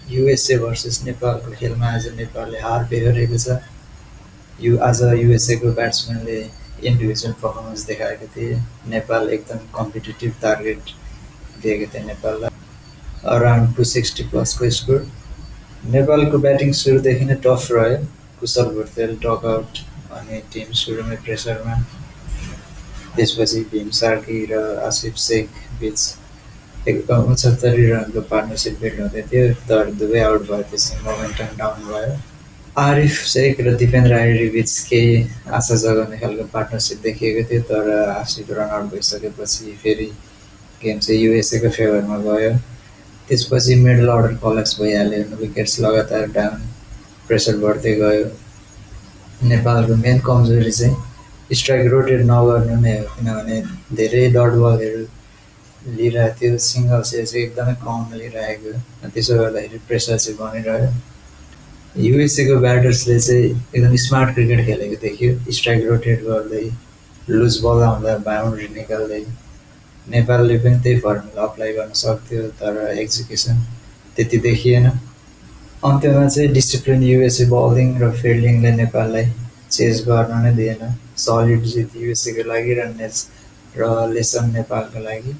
USA versus नेपालको खेलमा आज नेपालले हार बेहोरेको छ। आज युएसएको ब्याट्सम्यानले इन्डिभिजुअल पर्फर्मेन्स देखाएको थिए। नेपाल एकदम कम्पिटिटिभ टार्गेट दिएको थियो नेपाललाई, अराउन्ड 260+ स्कोर। नेपालको ब्याटिङ सुरुदेखि नै टफ रह्यो। कुशल भुटेल टकआउट अनि टिम सुरुमै प्रेसरमा। त्यसपछि भीम सार्की र आसिफ शेख बिच 69 रनको पार्टनरसिप बिल्ड हुँदै थियो, तर दुवै आउट भएपछि मोमेन्टम डाउन भयो। आरिफ शेख र दिपेन्द्र आर्य बिच केही आशा जगाउने खालको पार्टनरसिप देखिएको थियो, तर आसिफ रनआउट भइसकेपछि फेरि गेम चाहिँ युएसएको फेभरमा गयो। त्यसपछि मिडल अर्डर कलेप्स भइहाल्यो, विकेट्स लगातार डाउन, प्रेसर बढ्दै गयो। नेपालको मेन कमजोरी चाहिँ स्ट्राइक रोटेट नगर्नु नै हो, किनभने धेरै डट बलहरू लिइरहेको थियो, सिङ्गल्स चाहिँ एकदमै कम लिइरहेको, त्यसो गर्दाखेरि प्रेसर चाहिँ बनिरह्यो। युएसएको ब्याटर्सले चाहिँ एकदम स्मार्ट क्रिकेट खेलेको देखियो, स्ट्राइक रोटेट गर्दै, लुज बल आउँदा बााउन्ड्री निकाल्दै। नेपालले पनि त्यही फर्मुला अप्लाई गर्न सक्थ्यो, तर एक्जिक्युसन त्यति देखिएन। अन्त्यमा चाहिँ डिसिप्लिन युएसए बलिङ र फिल्डिङले नेपाललाई चेज गर्न नै दिएन। सलिड जित युएसएको लागि र लेसन नेपालको लागि।